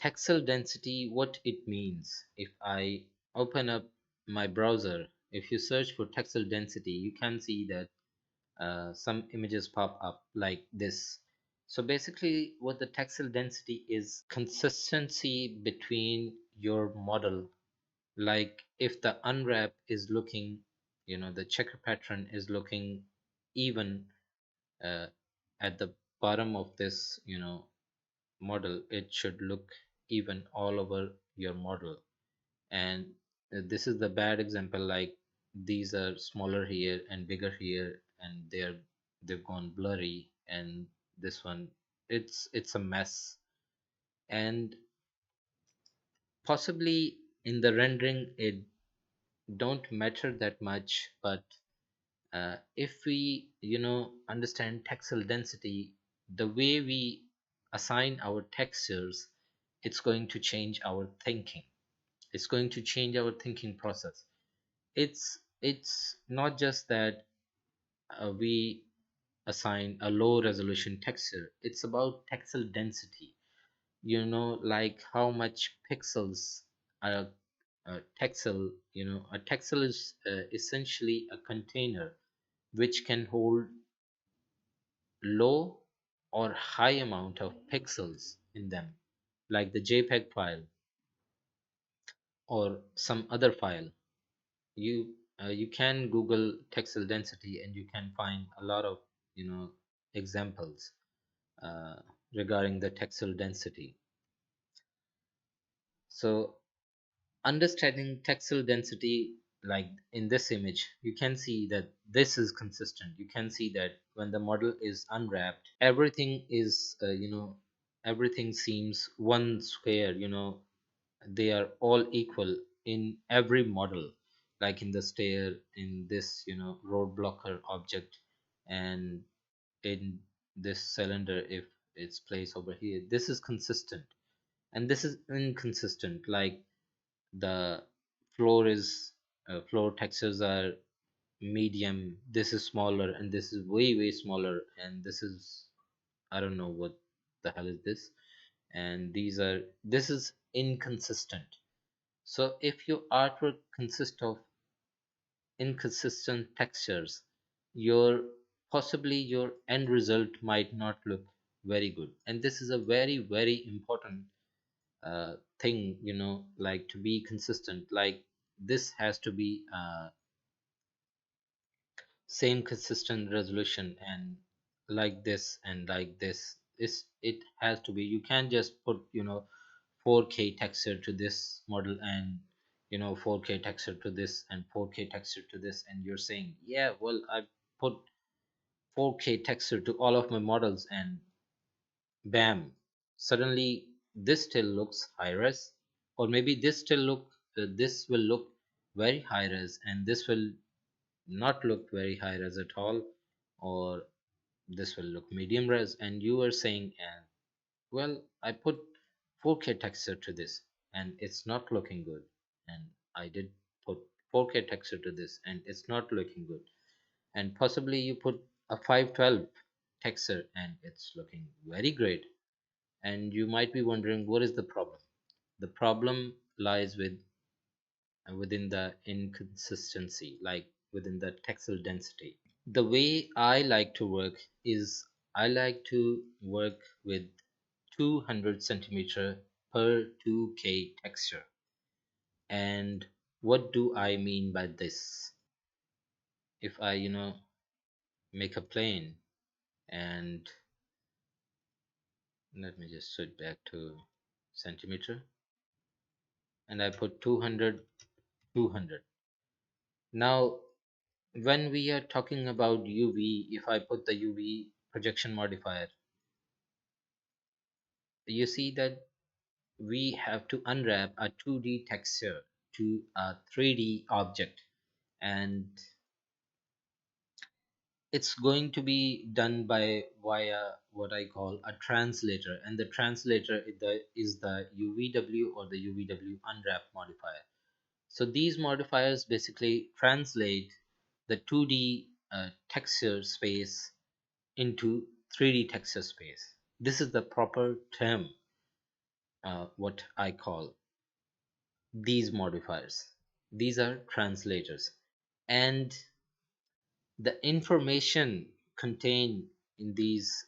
texel density, what it means. If I open up my browser, if you search for texel density, you can see that some images pop up like this. So basically what the texel density is, consistency between your model. Like if the unwrap is looking, the checker pattern is looking even uh, at the bottom of this model, it should look even all over your model. And this is the bad example, like these are smaller here and bigger here, and they've gone blurry, and this one, it's a mess. And possibly in the rendering it don't matter that much, but if we understand texel density, the way we assign our textures, it's going to change our thinking. It's going to change our thinking process. It's not just that we assign a low resolution texture. It's about texel density, like how much pixels are texel. A texel is essentially a container which can hold low or high amount of pixels in them, like the JPEG file or some other file. You can Google texel density and you can find a lot of examples uh, regarding the texel density. So understanding texel density, like in this image, you can see that this is consistent. You can see that when the model is unwrapped, everything is everything seems one square. They are all equal in every model, like in the stair, in this road blocker object, and in this cylinder, if it's placed over here, this is consistent. And this is inconsistent, like the floor textures are medium, this is smaller, and this is way smaller, and this is, I don't know what the hell is this, and this is inconsistent. So if your artwork consists of inconsistent textures, your possibly your end result might not look very good. And this is a very important thing, like to be consistent. Like this has to be same consistent resolution, and like this and like this, it has to be. You can't just put 4K texture to this model, and 4K texture to this, and 4K texture to this, and you're saying, yeah, well, I put 4K texture to all of my models, and bam, suddenly this still looks high res. Or maybe this will look very high res, and this will not look very high res at all, or this will look medium res, and you are saying, well, I put 4K texture to this and it's not looking good, and I did put 4K texture to this and it's not looking good, and possibly you put a 512 texture and it's looking very great. And you might be wondering, what is the problem? The problem lies within the inconsistency, like within the texel density. The way I like to work is, I like to work with 200 centimeter per 2K texture. And what do I mean by this? If I make a plane, and let me just switch back to centimeter, and I put 200, 200. Now when we are talking about UV, if I put the UV projection modifier, you see that we have to unwrap a 2D texture to a 3D object, and it's going to be done by via what I call a translator, and the translator is the UVW or the UVW Unwrapped Modifier. So these modifiers basically translate the 2D texture space into 3D texture space. This is the proper term what I call these modifiers. These are translators, and the information contained in these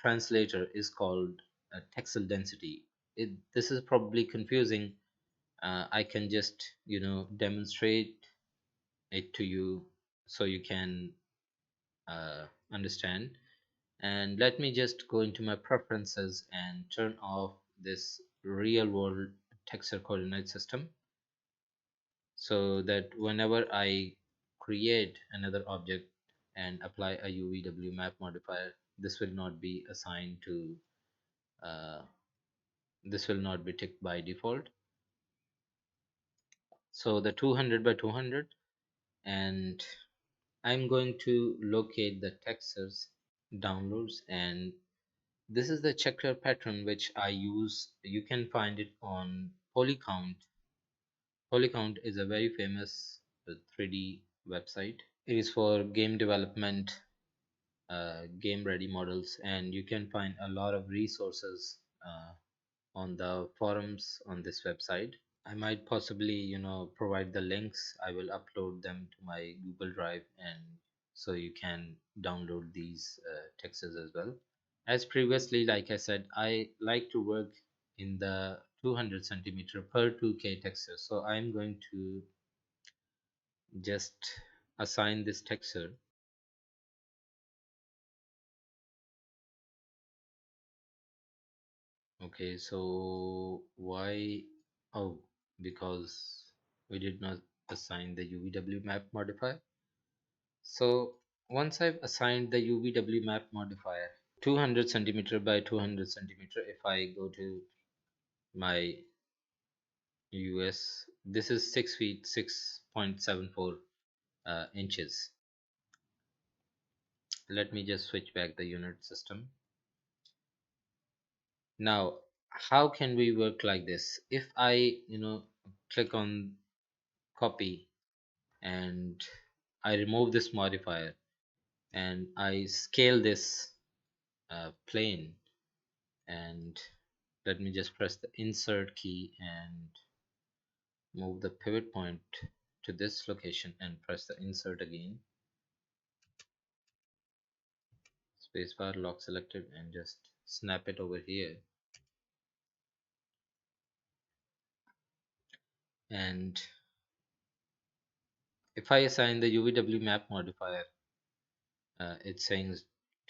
translator is called texel density. This is probably confusing. I can just demonstrate it to you so you can understand. And let me just go into my preferences and turn off this real world texture coordinate system, so that whenever I create another object and apply a UVW map modifier, this will not be assigned to uh, this will not be ticked by default. So the 200 by 200, and I'm going to locate the textures downloads, and this is the checker pattern which I use. You can find it on Polycount. Polycount is a very famous 3D website. It is for game development, game ready models, and you can find a lot of resources on the forums on this website. I might possibly provide the links. I will upload them to my Google Drive, and so you can download these texts as well. As previously, like I said, I like to work in the 200 centimeter per 2K texture, so I'm going to just assign this texture. Okay, so why? Oh, because we did not assign the UVW map modifier. So once I've assigned the UVW map modifier 200 centimeter by 200 centimeter, if I go to my US, this is 6 feet 6.74 inches. Let me just switch back the unit system. Now, how can we work like this? If I, click on copy and I remove this modifier and I scale this plane, and let me just press the insert key and move the pivot point to this location and press the insert again, spacebar, lock selected, and just snap it over here. And if I assign the UVW map modifier, it's saying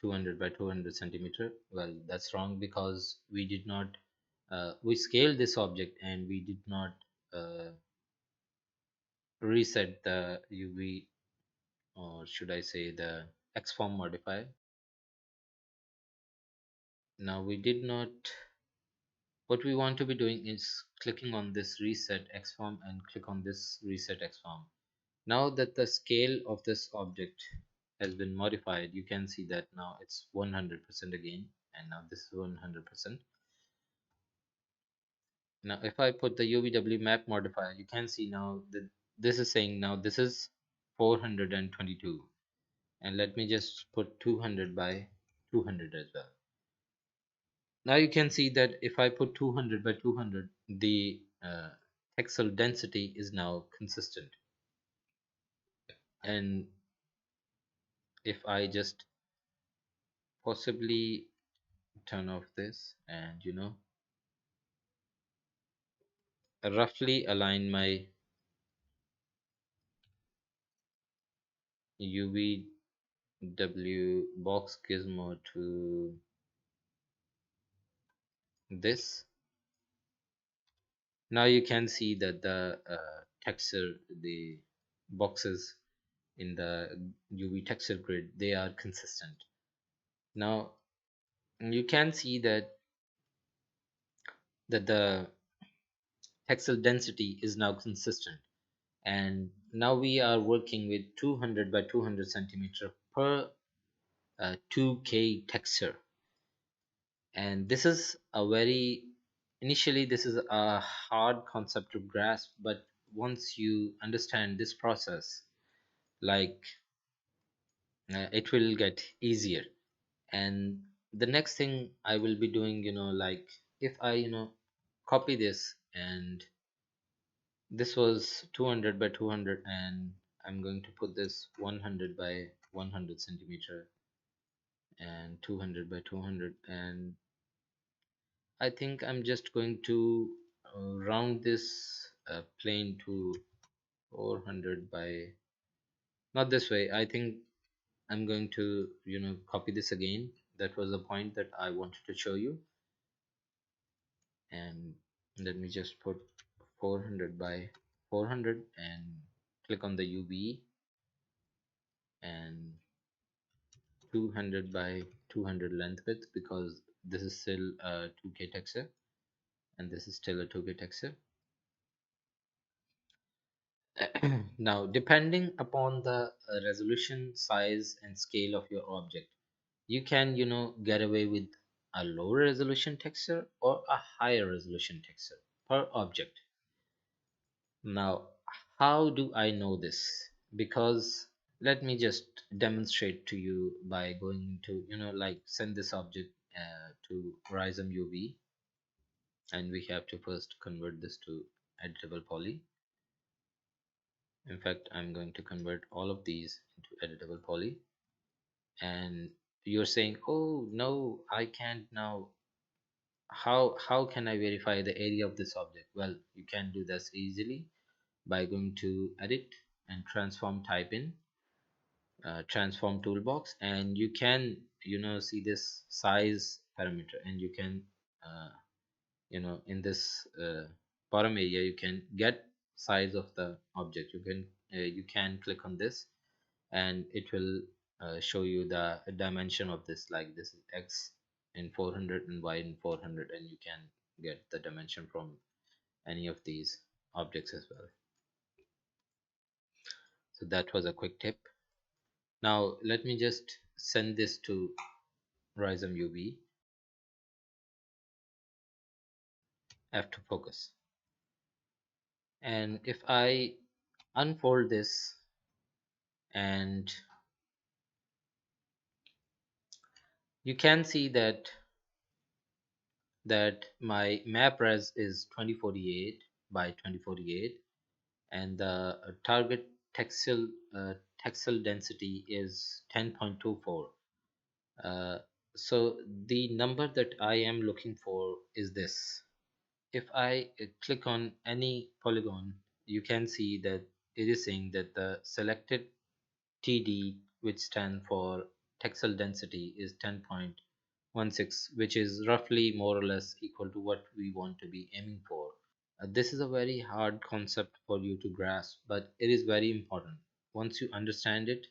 200 by 200 centimeter. Well, that's wrong because we did not we scaled this object and we did not uh, reset the UV, or should I say the XForm modifier. Now we did not. What we want to be doing is clicking on this reset XForm and click on this reset XForm. Now that the scale of this object has been modified, you can see that now it's 100% again, and now this is 100%. Now if I put the UVW map modifier, you can see now that this is saying now this is 422, and let me just put 200 by 200 as well. Now you can see that if I put 200 by 200, the pixel density is now consistent. And if I just possibly turn off this and roughly align my UVW box gizmo to this, now you can see that the texture, the boxes in the UV texture grid, they are consistent. Now you can see that the pixel density is now consistent, and now we are working with 200 by 200 centimeter per 2K texture. And this is a very initially this is a hard concept to grasp, but once you understand this process, like it will get easier. And the next thing I will be doing, like if I copy this, and this was 200 by 200, and I'm going to put this 100 by 100 centimeter and 200 by 200, and I think I'm just going to round this plane to 400 by, not this way. I think I'm going to copy this again. That was the point that I wanted to show you. And let me just put 400 by 400 and click on the UV, and 200 by 200 length width, because this is still a 2K texture and this is still a 2K texture. Now, depending upon the resolution, size and scale of your object, you can get away with a lower resolution texture or a higher resolution texture per object. Now, how do I know this? Because let me just demonstrate to you by going to like send this object to Rhizome UV, and we have to first convert this to editable poly. In fact, I'm going to convert all of these into editable poly. And you're saying, oh no, I can't now. How can I verify the area of this object? Well, you can do this easily by going to edit and transform, type in transform toolbox, and you can see this size parameter, and you can uh, in this bottom area you can get size of the object. You can click on this, and it will show you the dimension of this, like this is x in 400 and y in 400, and you can get the dimension from any of these objects as well. So that was a quick tip. Now let me just send this to Rhizome UV, F to focus, and if I unfold this, and you can see that my map res is 2048 by 2048, and the target texel density is 10.24. So the number that I am looking for is this. If I click on any polygon, you can see that it is saying that the selected TD, which stand for texel density, is 10.16, which is roughly more or less equal to what we want to be aiming for. This is a very hard concept for you to grasp, but it is very important. Once you understand it,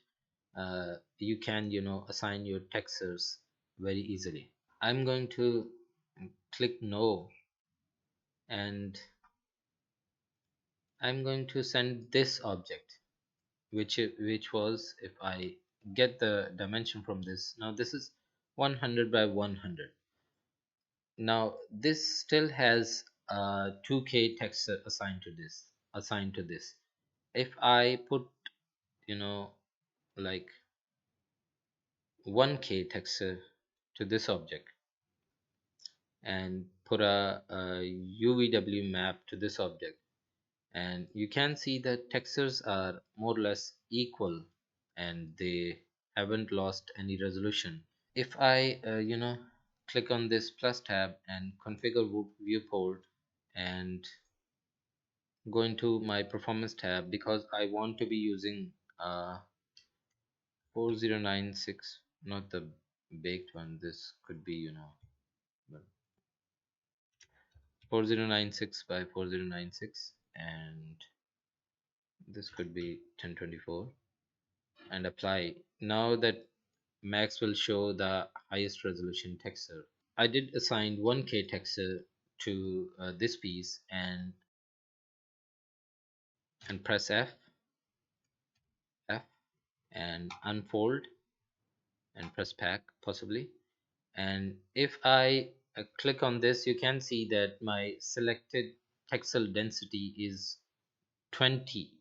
you can assign your textures very easily. I'm going to click no, and I'm going to send this object, which was, if I get the dimension from this, now this is 100 by 100. Now this still has a 2K texture assigned to this. If I put you know like 1K texture to this object, and put a UVW map to this object, and you can see that textures are more or less equal, and they haven't lost any resolution. If I click on this plus tab and configure viewport, and go into my performance tab, because I want to be using 4096, not the baked one. This could be 4096 by 4096, and this could be 1024, and apply. Now that max will show the highest resolution texture. I did assign 1K texture to this piece, and press F, and unfold, and press pack possibly. And if I click on this, you can see that my selected texel density is 20.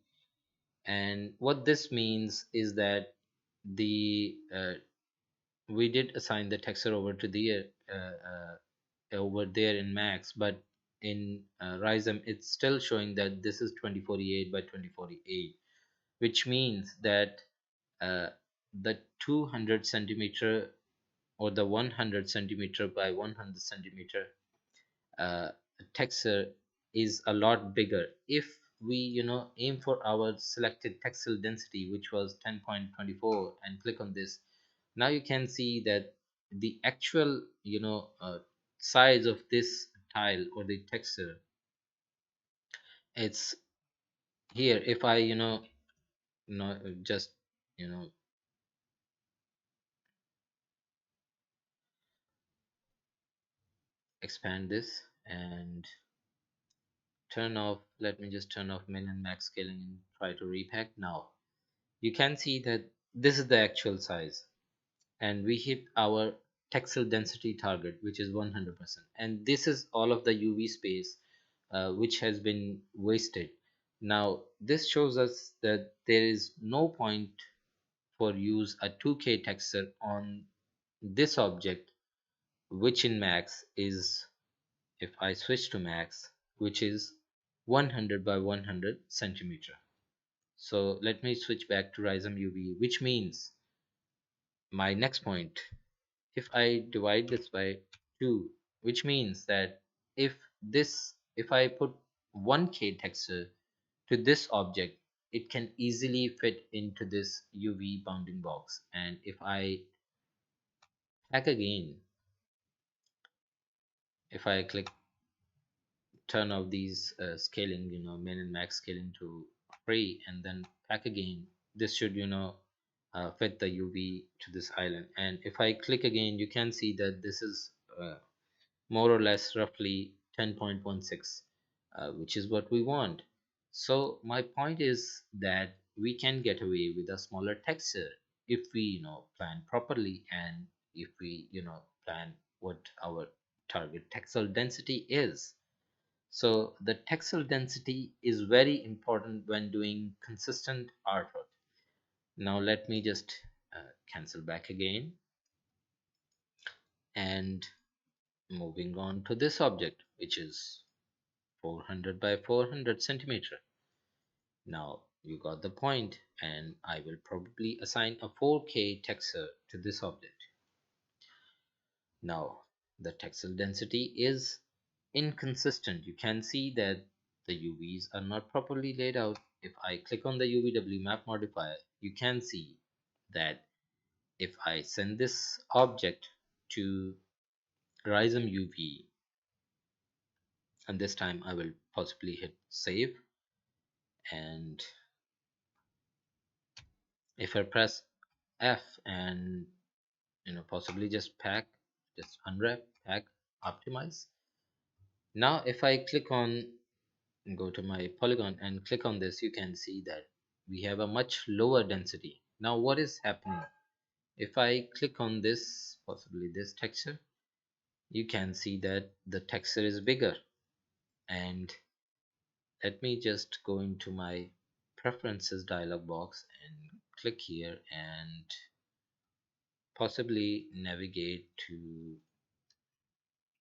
And what this means is that the we did assign the texture over to the over there in max, but in Rhizome, it's still showing that this is 2048 by 2048, which means that uh, the 200 centimeter or the 100 centimeter by 100 centimeter uh, texture is a lot bigger. If we aim for our selected textile density, which was 10.24, and click on this, now you can see that the actual size of this tile or the texture, it's here. If I just you know expand this and turn off, let me just turn off min and max scaling and try to repack. Now you can see that this is the actual size, and we hit our textile density target, which is 100%, and this is all of the UV space which has been wasted. Now this shows us that there is no point for use a 2K texture on this object, which in max is, if I switch to max, which is 100 by 100 centimeter. So let me switch back to Rhizome UV, which means my next point, if I divide this by 2, which means that if I put 1K texture to this object, it can easily fit into this UV bounding box. And if I pack again, if I click turn off these scaling, min and max scaling to free, and then pack again, this should fit the UV to this island. And if I click again, you can see that this is more or less roughly 10.16, which is what we want. So my point is that we can get away with a smaller texture if we plan properly, and if we plan what our target textile density is. So the textile density is very important when doing consistent artwork. Now let me just cancel back again, and moving on to this object, which is 400 by 400 centimeter. Now you got the point, and I will probably assign a 4K texture to this object. Now the textile density is inconsistent. You can see that the UVs are not properly laid out. If I click on the Uvw map modifier, you can see that if I send this object to Rhizome UV, and this time I will possibly hit save, and if I press F and possibly just pack, just unwrap, pack, optimize. Now if I click on, go to my polygon and click on this, you can see that we have a much lower density. Now what is happening? If I click on this, possibly this texture, you can see that the texture is bigger. And let me just go into my preferences dialog box and click here and possibly navigate to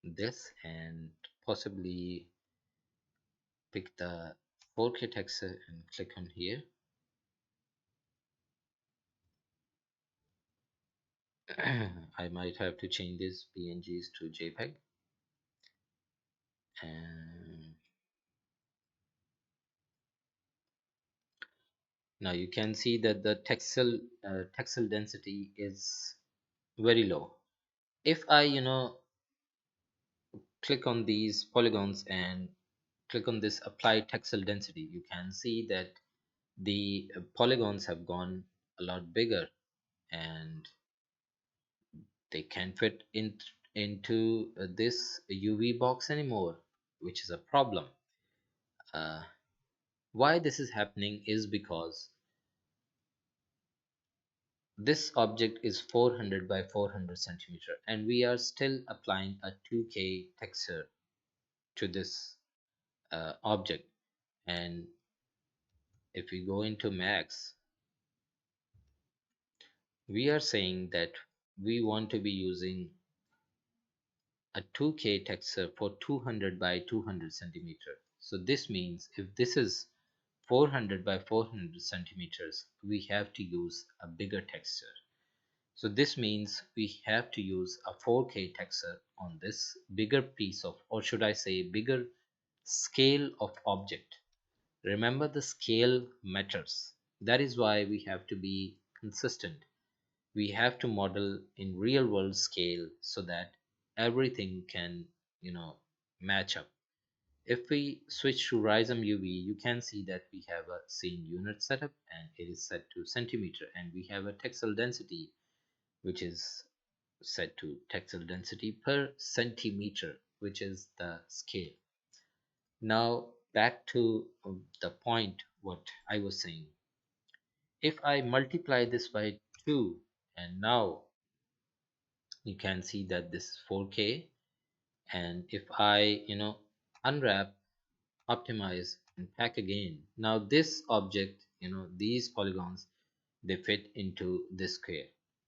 this, and possibly pick the 4K texture and click on here. I might have to change these PNGs to JPEG. And now you can see that the textile density is very low. If I click on these polygons and click on this apply textile density, you can see that the polygons have gone a lot bigger, and they can't fit into this UV box anymore, which is a problem. uh, why this is happening is because this object is 400 by 400 centimeter, and we are still applying a 2K texture to this object. And if we go into max, we are saying that we want to be using a 2K texture for 200 by 200 centimeter. So this means if this is 400 by 400 centimeters, we have to use a bigger texture. So this means we have to use a 4K texture on this bigger piece of, or should I say bigger scale of object. Remember, the scale matters. That is why we have to be consistent. We have to model in real world scale so that everything can, you know, match up. If we switch to Rhizome UV, you can see that we have a scene unit setup and it is set to centimeter, and we have a textile density which is set to textile density per centimeter, which is the scale. Now back to the point what I was saying. If I multiply this by 2, and now you can see that this is 4K, and if I, unwrap, optimize and pack again, now this object, these polygons, they fit into this square.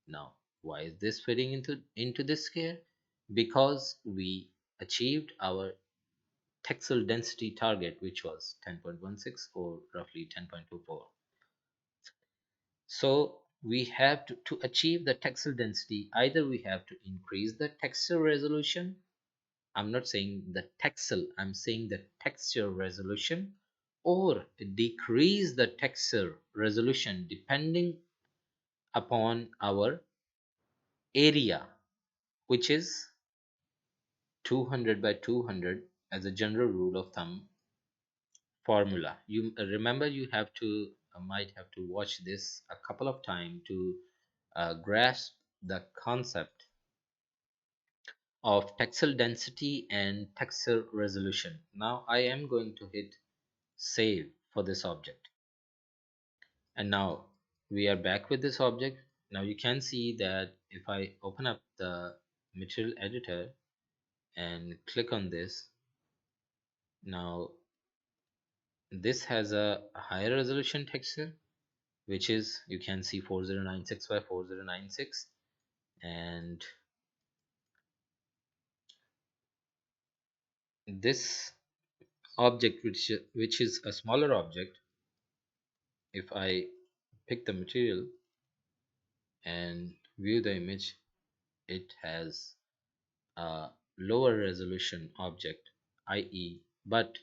Now why is this fitting into this square? Because we achieved our textile density target, which was 10.16 or roughly 10.24. So we have to achieve the textile density, either we have to increase the texture resolution. I'm not saying the texel, I'm saying the texture resolution, or decrease the texture resolution depending upon our area, which is 200 by 200 as a general rule of thumb formula. You remember, you have to might have to watch this a couple of times to grasp the concept of textile density and texture resolution. Now I am going to hit save for this object, and now we are back with this object. Now you can see that if I open up the material editor and click on this, now this has a higher resolution texture, which is, you can see, 4096 by 4096, and this object, which is a smaller object, if I pick the material and view the image, it has a lower resolution object, i.e., but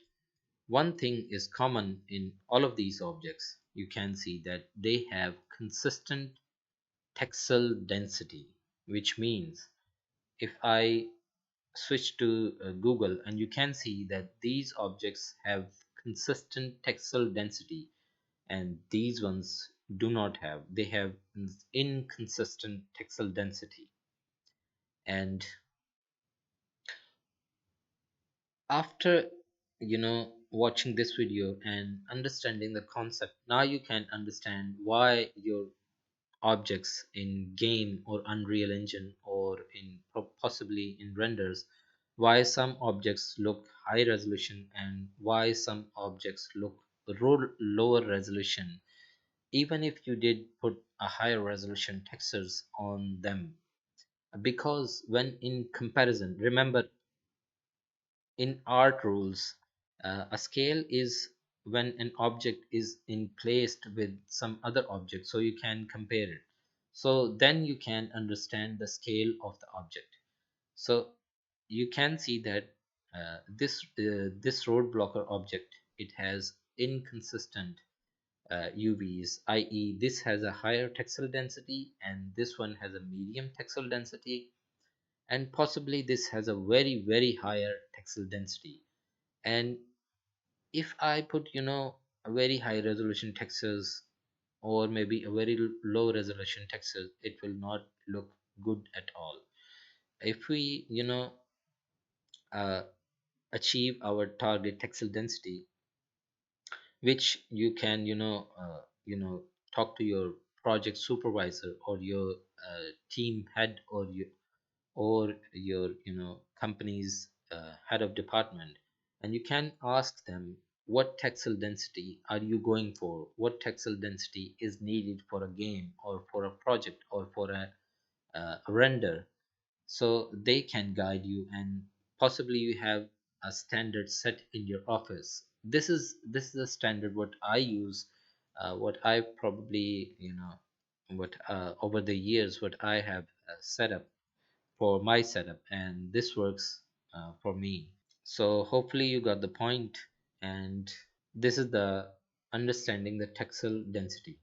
one thing is common in all of these objects. You can see that they have consistent textile density, which means if I switch to Google, and you can see that these objects have consistent textile density, and these ones do not have, they have inconsistent textile density. And after, watching this video and understanding the concept, now you can understand why your objects in game or Unreal Engine, or in possibly in renders, why some objects look high resolution and why some objects look lower resolution, even if you did put a higher resolution textures on them. Because when in comparison, remember, in art rules, a scale is when an object is in placed with some other object, so you can compare it, so then you can understand the scale of the object. So you can see that this road blocker object, it has inconsistent UVs, i.e., this has a higher textile density and this one has a medium textile density, and possibly this has a very higher textile density. And if I put, a very high resolution textures, or maybe a very low resolution texture, it will not look good at all. If we, uh, achieve our target textile density, which you can, talk to your project supervisor or your team head, or your company's head of department, and you can ask them, what textile density are you going for, what textile density is needed for a game or for a project or for a render. so they can guide you, and possibly you have a standard set in your office. This is a standard what I use, what I probably, what over the years what I have set up for my setup, and this works for me. So hopefully you got the point, and this is the understanding the textile density.